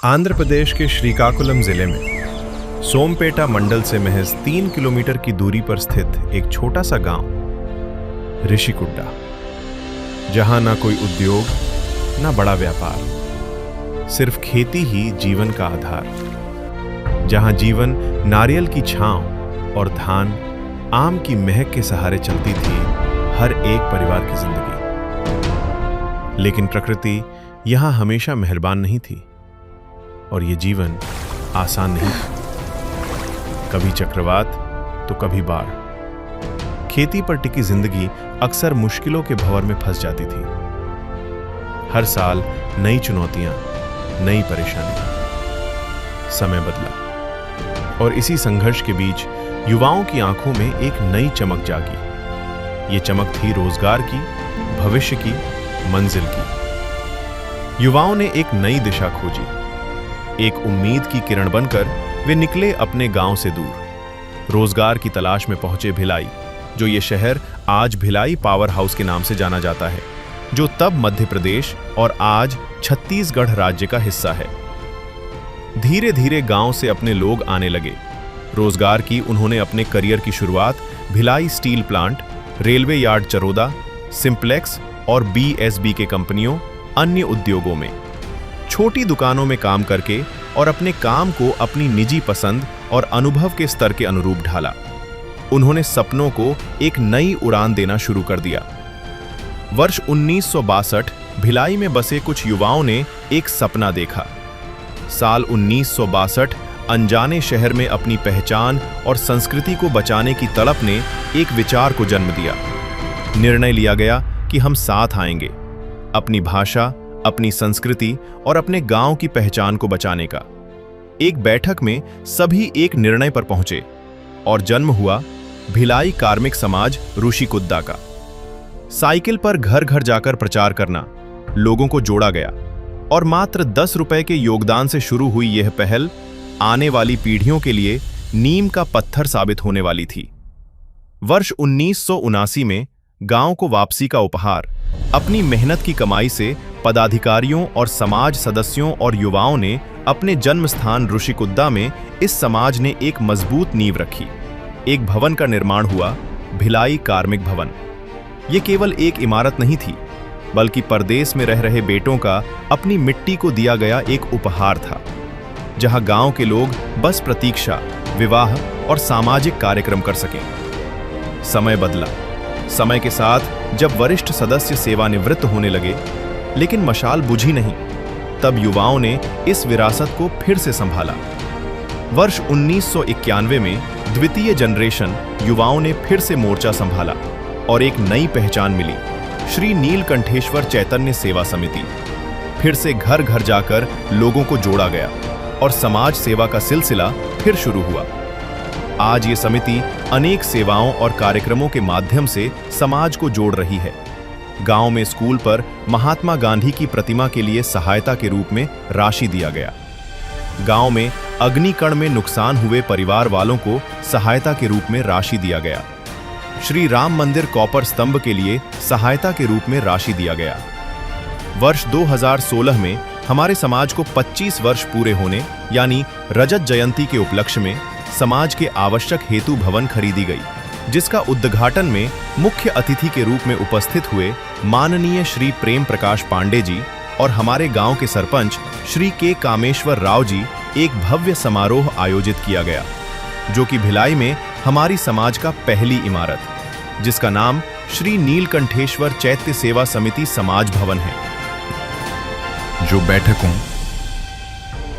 आंध्र प्रदेश के श्रीकाकुलम जिले में सोमपेटा मंडल से महज 3 किलोमीटर की दूरी पर स्थित एक छोटा सा गांव ऋषिकुड्डा, जहां ना कोई उद्योग ना बड़ा व्यापार, सिर्फ खेती ही जीवन का आधार। जहां जीवन नारियल की छांव और धान आम की महक के सहारे चलती थी हर एक परिवार की जिंदगी। लेकिन प्रकृति यहां हमेशा मेहरबान नहीं थी और ये जीवन आसान नहीं था। कभी चक्रवात तो कभी बाढ़। खेती पर टिकी जिंदगी अक्सर मुश्किलों के भंवर में फंस जाती थी। हर साल नई चुनौतियां, नई परेशानी। समय बदला और इसी संघर्ष के बीच युवाओं की आंखों में एक नई चमक जागी। ये चमक थी रोजगार की, भविष्य की, मंजिल की। युवाओं ने एक नई दिशा खोजी। एक उम्मीद की किरण बनकर वे निकले अपने गांव से दूर। रोजगार की तलाश में पहुंचे भिलाई, जो ये शहर आज भिलाई पावर हाउस के नाम से जाना जाता है, जो तब मध्य प्रदेश और आज छत्तीसगढ़ राज्य का हिस्सा है। धीरे धीरे गांव से अपने लोग आने लगे। रोजगार की उन्होंने अपने करियर की शुरुआत Bhilai steel plant, railway yard Charoda, simplex और BSB के कंपनियों, अन्य उद्योगों में छोटी दुकानों में काम करके और अपने काम को अपनी निजी पसंद और अनुभव के स्तर के अनुरूप ढाला। उन्होंने सपनों को एक नई उड़ान देना शुरू कर दिया। वर्ष 1962 भिलाई में बसे कुछ युवाओं ने एक सपना देखा। साल 1962 अनजाने शहर में अपनी पहचान और संस्कृति को बचाने की तड़प ने एक विचार को जन्म दिया। निर्णय लिया गया कि हम साथ आएंगे, अपनी भाषा, अपनी संस्कृति और अपने गांव की पहचान को बचाने का। एक बैठक में सभी एक निर्णय पर पहुंचे और जन्म हुआ भिलाई कार्मिक समाज ऋषिकुड्डा का। साइकिल पर घर घर जाकर प्रचार करना लोगों को जोड़ा गया और मात्र 10 रुपए के योगदान से शुरू हुई यह पहल आने वाली पीढ़ियों के लिए नींव का पत्थर साबित होने वाली थी। वर्ष 1979 में गांव को वापसी का उपहार अपनी मेहनत की कमाई से पदाधिकारियों और समाज सदस्यों और युवाओं ने अपने जन्म स्थान ऋषिकुड्डा में इस समाज ने एक मजबूत नींव रखी। एक भवन का निर्माण हुआ, भिलाई कार्मिक भवन। ये केवल एक इमारत नहीं थी, बल्कि परदेश में रह रहे बेटों का अपनी मिट्टी को दिया गया एक उपहार था, जहां गांव के लोग बस प्रतीक्षा, विवाह और सामाजिक कार्यक्रम कर सकें। समय बदला। समय के साथ जब वरिष्ठ सदस्य सेवानिवृत्त होने लगे, लेकिन मशाल बुझी नहीं, तब युवाओं ने इस विरासत को फिर से संभाला। वर्ष 1991 में द्वितीय जनरेशन युवाओं ने फिर से मोर्चा संभाला और एक नई पहचान मिली, श्री नीलकंठेश्वर चैतन्य सेवा समिति। फिर से घर घर जाकर लोगों को जोड़ा गया और समाज सेवा का सिलसिला फिर शुरू हुआ। आज ये समिति अनेक सेवाओं और कार्यक्रमों के माध्यम से समाज को जोड़ रही है। गांव में स्कूल पर महात्मा गांधी की प्रतिमा के लिए सहायता के रूप में राशि दिया गया। गांव में अग्निकांड में नुकसान हुए परिवार वालों को सहायता के रूप में राशि दिया गया। श्री राम मंदिर कॉपर स्तंभ के लिए सहायता के रूप में राशि दिया गया। वर्ष 2016 में हमारे समाज को 25 वर्ष पूरे होने यानी रजत जयंती के उपलक्ष्य में समाज के आवश्यक हेतु भवन खरीदी गई, जिसका उद्घाटन में मुख्य अतिथि के रूप में उपस्थित हुए माननीय श्री प्रेम प्रकाश पांडे जी और हमारे गांव के सरपंच श्री के कामेश्वर राव जी एक भव्य समारोह आयोजित किया गया, जो कि भिलाई में हमारी समाज का पहली इमारत, जिसका नाम श्री नीलकंठेश्वर चैत्य सेवा समिति समाज भवन है, जो बैठकों,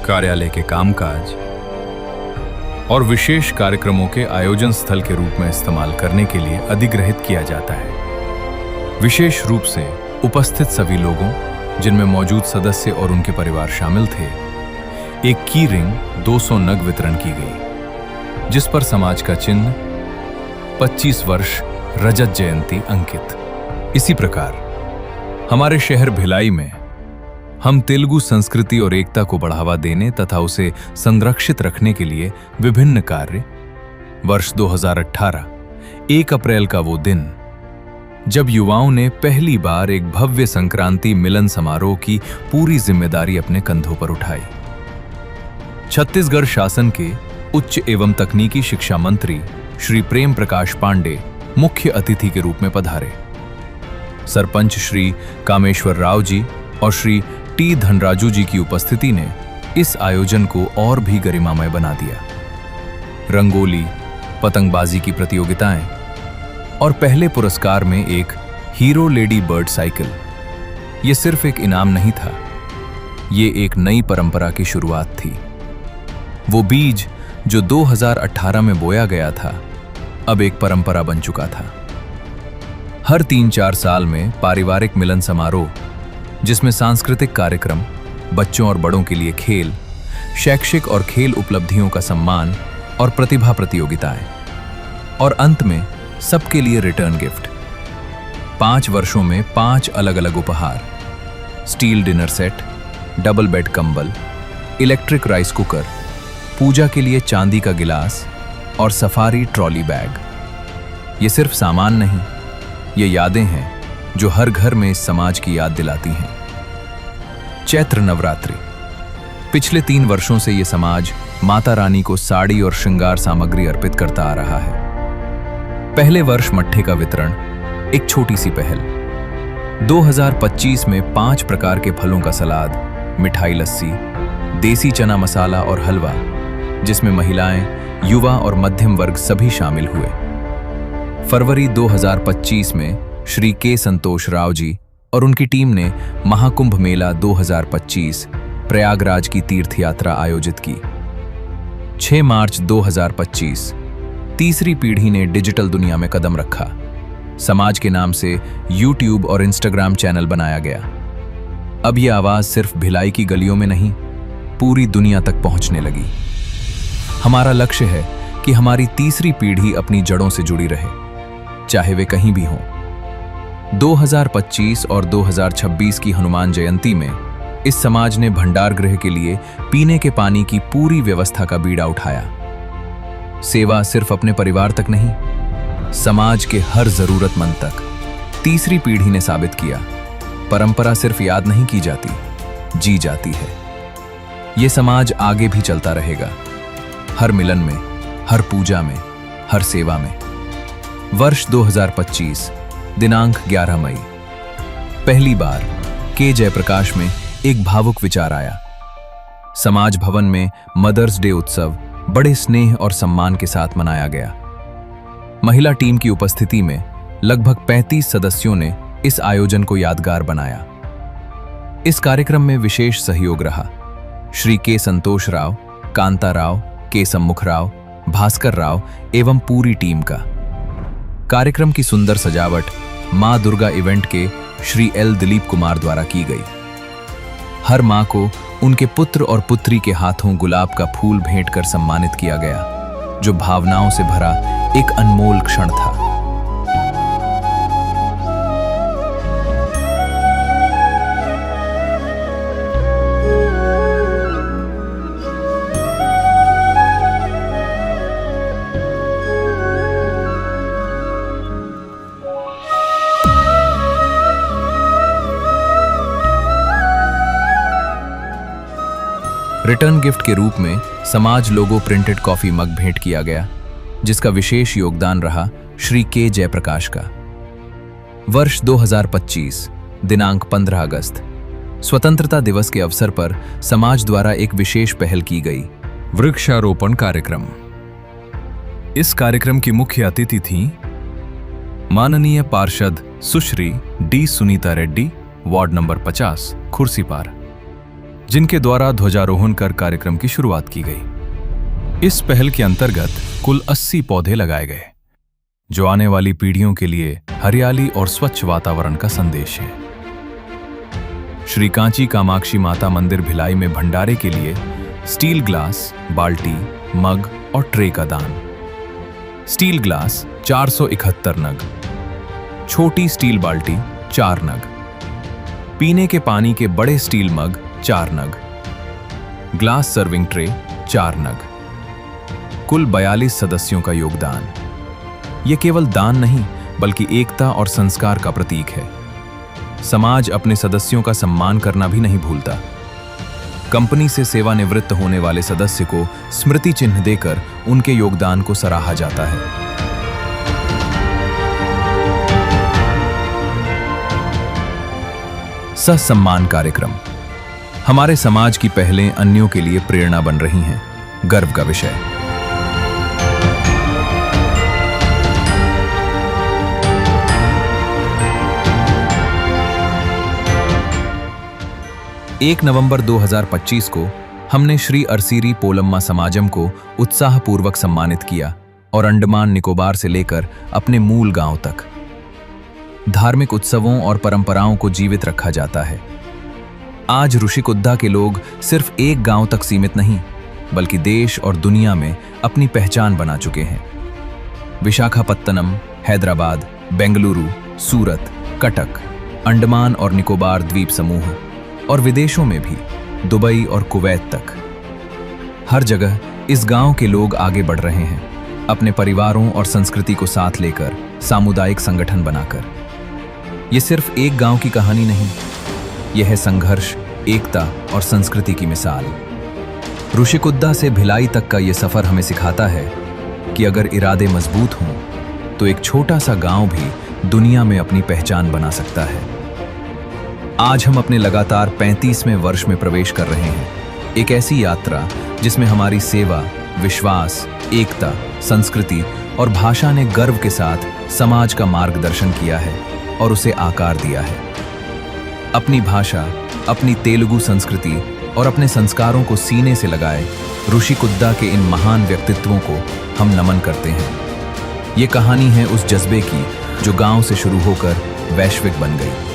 कार्यालय के कामकाज और विशेष कार्यक्रमों के आयोजन स्थल के रूप में इस्तेमाल करने के लिए अधिग्रहित किया जाता है। विशेष रूप से उपस्थित सभी लोगों, जिनमें मौजूद सदस्य और उनके परिवार शामिल थे, एक की रिंग 200 नग वितरण की गई, जिस पर समाज का चिन्ह 25 वर्ष रजत जयंती अंकित। इसी प्रकार हमारे शहर भिलाई में हम तेलुगु संस्कृति और एकता को बढ़ावा देने तथा उसे संरक्षित रखने के लिए विभिन्न कार्य। वर्ष 2018 1 अप्रैल का वो दिन जब युवाओं ने पहली बार एक भव्य संक्रांति मिलन समारोह की पूरी जिम्मेदारी अपने कंधों पर उठाई। छत्तीसगढ़ शासन के उच्च एवं तकनीकी शिक्षा मंत्री श्री प्रेम प्रकाश पांडे मुख्य अतिथि के रूप में पधारे। सरपंच श्री कामेश्वर राव जी और श्री टी धनराजू जी की उपस्थिति ने इस आयोजन को और भी गरिमामय बना दिया। रंगोली, पतंगबाजी की प्रतियोगिताएं और पहले पुरस्कार में एक हीरो लेडी बर्ड साइकिल। ये सिर्फ एक इनाम नहीं था, ये एक नई परंपरा की शुरुआत थी। वो बीज जो 2018 में बोया गया था, अब एक परंपरा बन चुका था। हर 3-4 साल में पारिवारिक मिलन समारोह, जिसमें सांस्कृतिक कार्यक्रम, बच्चों और बड़ों के लिए खेल, शैक्षिक और खेल उपलब्धियों का सम्मान और प्रतिभा प्रतियोगिताएं, और अंत में सबके लिए रिटर्न गिफ्ट। 5 वर्षों में 5 अलग अलग उपहार, steel dinner set, double bed कंबल, इलेक्ट्रिक राइस कुकर, पूजा के लिए चांदी का गिलास और सफारी ट्रॉली बैग। ये सिर्फ सामान नहीं, ये यादें हैं जो हर घर में इस समाज की याद दिलाती हैं। चैत्र नवरात्रि। पिछले 3 वर्षों से ये समाज माता रानी को साड़ी और श्रृंगार सामग्री अर्पित करता आ रहा है। पहले वर्ष मट्ठे का वितरण, एक छोटी सी पहल। 2025 में 5 प्रकार के फलों का सलाद, मिठाई लस्सी, देसी चना मसाला और हलवा, जिसमें महिलाएं, युवा और मध्यम वर्ग सभी शामिल हुए। फरवरी 2025 में श्री के संतोष राव जी और उनकी टीम ने महाकुंभ मेला 2025 प्रयागराज की तीर्थ यात्रा आयोजित की। 6 मार्च 2025 तीसरी पीढ़ी ने डिजिटल दुनिया में कदम रखा। समाज के नाम से YouTube और Instagram चैनल बनाया गया। अब यह आवाज सिर्फ भिलाई की गलियों में नहीं, पूरी दुनिया तक पहुंचने लगी। हमारा लक्ष्य है कि हमारी तीसरी पीढ़ी अपनी जड़ों से जुड़ी रहे, चाहे वे कहीं भी हों। 2025 और 2026 की हनुमान जयंती में इस समाज ने भंडार गृह के लिए पीने के पानी की पूरी व्यवस्था का बीड़ा उठाया। सेवा सिर्फ अपने परिवार तक नहीं, समाज के हर जरूरतमंद तक। तीसरी पीढ़ी ने साबित किया, परंपरा सिर्फ याद नहीं की जाती, जी जाती है। ये समाज आगे भी चलता रहेगा, हर मिलन में, हर पूजा में, हर सेवा में। वर्ष 2025, दिनांक 11 मई। पहली बार के जयप्रकाश में एक भावुक विचार आया। समाज भवन में मदर्स डे उत्सव बड़े स्नेह और सम्मान के साथ मनाया गया। महिला टीम की उपस्थिति में लगभग 35 सदस्यों ने इस आयोजन को यादगार बनाया। इस कार्यक्रम में विशेष सहयोग रहा श्री के संतोष राव, कांता राव, के सम्मुख राव, भास्कर राव एवं पूरी टीम का। कार्यक्रम की सुंदर सजावट मां दुर्गा इवेंट के श्री एल दिलीप कुमार द्वारा की गई। हर मां को उनके पुत्र और पुत्री के हाथों गुलाब का फूल भेंट कर सम्मानित किया गया, जो भावनाओं से भरा एक अनमोल क्षण था। रिटर्न गिफ्ट के रूप में समाज लोगो प्रिंटेड कॉफी मग भेंट किया गया, जिसका विशेष योगदान रहा श्री के जयप्रकाश का। वर्ष 2025, दिनांक 15 अगस्त, स्वतंत्रता दिवस के अवसर पर समाज द्वारा एक विशेष पहल की गई, वृक्षारोपण कार्यक्रम। इस कार्यक्रम की मुख्य अतिथि थीं माननीय पार्षद Sushri D Sunita Reddy, ward number 50, Khursipar, जिनके द्वारा ध्वजारोहण कर कार्यक्रम की शुरुआत की गई। इस पहल के अंतर्गत कुल 80 पौधे लगाए गए, जो आने वाली पीढ़ियों के लिए हरियाली और स्वच्छ वातावरण का संदेश है। श्री कांची कामाक्षी माता मंदिर भिलाई में भंडारे के लिए स्टील ग्लास, बाल्टी, मग और ट्रे का दान। स्टील ग्लास 471 नग, छोटी स्टील बाल्टी 4 नग, पीने के पानी के बड़े स्टील मग 4 नग, ग्लास सर्विंग ट्रे 4 नग। कुल 42 सदस्यों का योगदान। यह केवल दान नहीं, बल्कि एकता और संस्कार का प्रतीक है। समाज अपने सदस्यों का सम्मान करना भी नहीं भूलता। कंपनी से सेवानिवृत्त होने वाले सदस्य को स्मृति चिन्ह देकर उनके योगदान को सराहा जाता है। सहसम्मान कार्यक्रम हमारे समाज की पहलें अन्यों के लिए प्रेरणा बन रही हैं, गर्व का विषय। एक नवंबर 2025 को हमने श्री अरसीरी पोलम्मा समाजम को उत्साहपूर्वक सम्मानित किया और अंडमान निकोबार से लेकर अपने मूल गांव तक धार्मिक उत्सवों और परंपराओं को जीवित रखा जाता है। आज ऋषिकुद्दा के लोग सिर्फ एक गांव तक सीमित नहीं, बल्कि देश और दुनिया में अपनी पहचान बना चुके हैं। विशाखापत्तनम, हैदराबाद, बेंगलुरु, सूरत, कटक, अंडमान और निकोबार द्वीप समूह और विदेशों में भी दुबई और कुवैत तक, हर जगह इस गांव के लोग आगे बढ़ रहे हैं, अपने परिवारों और संस्कृति को साथ लेकर, सामुदायिक संगठन बनाकर। ये सिर्फ एक गांव की कहानी नहीं, यह है संघर्ष, एकता और संस्कृति की मिसाल। ऋषिकुद्दा से भिलाई तक का ये सफर हमें सिखाता है कि अगर इरादे मजबूत हों तो एक छोटा सा गांव भी दुनिया में अपनी पहचान बना सकता है। आज हम अपने लगातार 35वें वर्ष में प्रवेश कर रहे हैं, एक ऐसी यात्रा जिसमें हमारी सेवा, विश्वास, एकता, संस्कृति और भाषा ने गर्व के साथ समाज का मार्गदर्शन किया है और उसे आकार दिया है। अपनी भाषा, अपनी तेलुगु संस्कृति और अपने संस्कारों को सीने से लगाए ऋषिकुद्दा के इन महान व्यक्तित्वों को हम नमन करते हैं। ये कहानी है उस जज्बे की जो गांव से शुरू होकर वैश्विक बन गई।